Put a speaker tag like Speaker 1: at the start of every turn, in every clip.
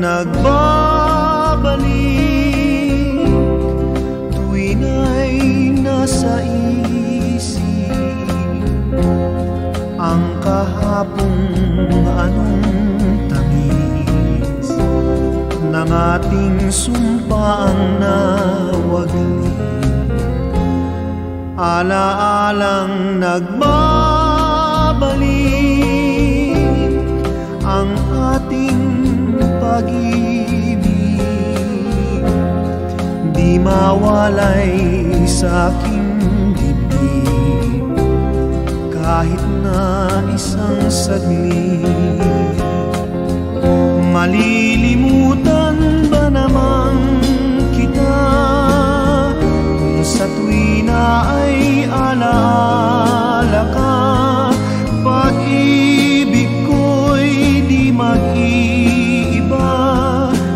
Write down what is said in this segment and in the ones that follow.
Speaker 1: nagbabalik tuwing ay nasa isip ang kahapong anong tamis ng ating sumpaang nawagli. Alaalang nagbabalik ang ating pag-ibig, di mawalay sa aking dibdib kahit na isang saglit. Malilimutan ba naman kita kung sa tuwina ay alaala ka? Pag-ibig ko'y di mag-iiba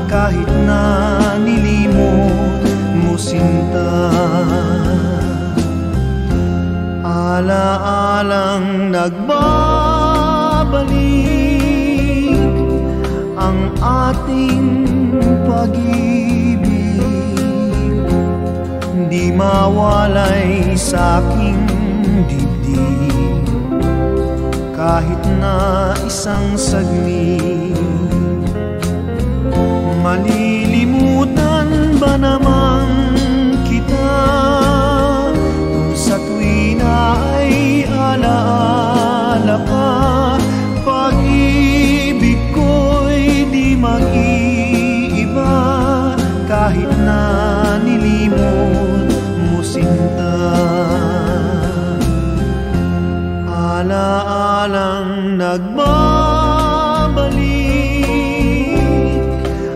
Speaker 1: kahit na nilimot mo sinta. Alaalang nagbabalik ang ating pag-ibig, di mawalay sa aking dibdib kahit na isang saglit. Malilimutan ba naman kita kung sa tuwina ay alaala ka? Pag-ibig ko'y di mag-iiba kahit na nilimot mo sinta. Alaalang nagbabalik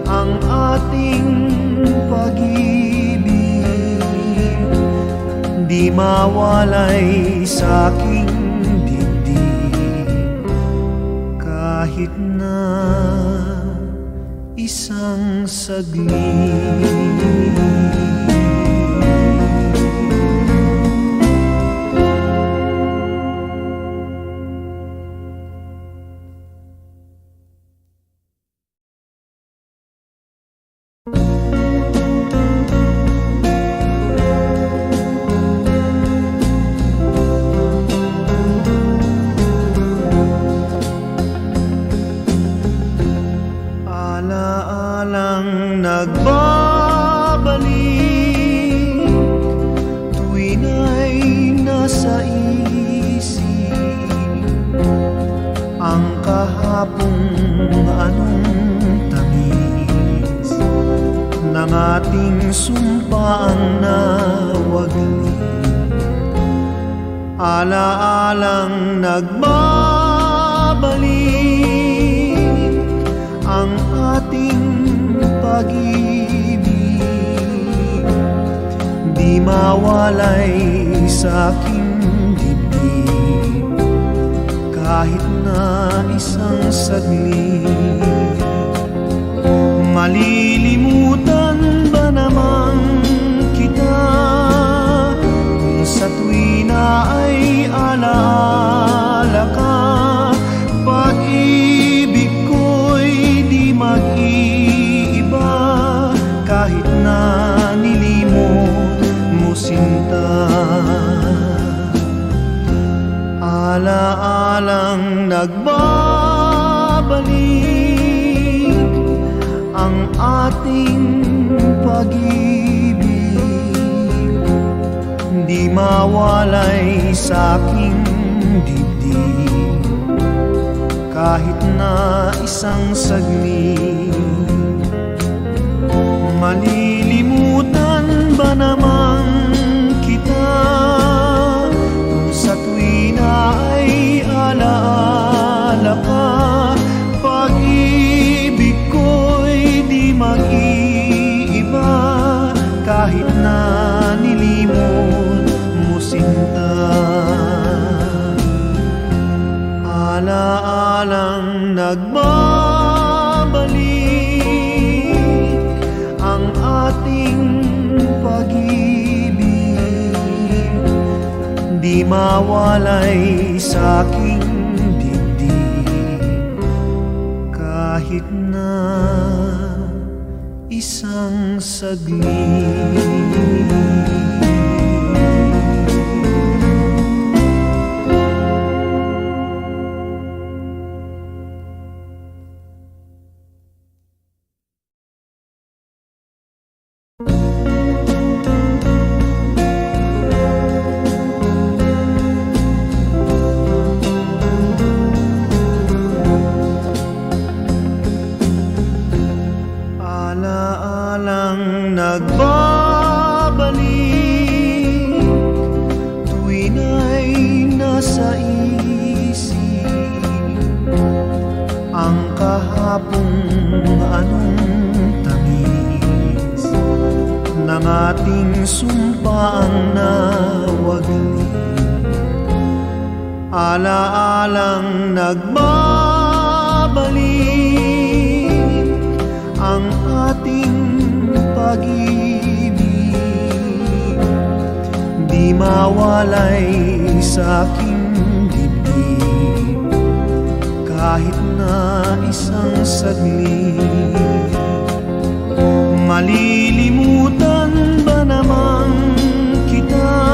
Speaker 1: ang ating pag-ibig, di mawalay sa aking dibdib kahit na isang saglit. Alaalang nagbabalik tuwing ay nasa isip ang kahapong anong tamis ng ating sumpaang nawagli. Alaalang nagbabalik ang ating pag-ibig, di mawalay sa aking dibdib kahit na isang saglit. Malilimutan ba naman kita kung sa tuwina ay alaala ka? Pag-ibig ko'y di mag-iiba kahit na nilimot mo sinta. Alaalang nagbabalik ang ating pag-ibig, di mawalay sa aking dibdib kahit na isang saglit. Malilimutan ba naman kita kung sa tuwina ay alaala ka? Pag-ibig ko'y di mag-iiba kahit na nilimot mo sinta. Alaalang nagbabalik ang ating pag-ibig, di mawalay sa aking dibdib kahit kahit na isang saglit. Alaalang nagbabalik tuwing ay nasa isip ang kahapong anong tamis ng ating sumpaang nawaglit. Alaalang nagbabalik ang ating pag-ibig, di mawalay sa aking dibdib kahit na isang saglit. Malilimutan ba naman kita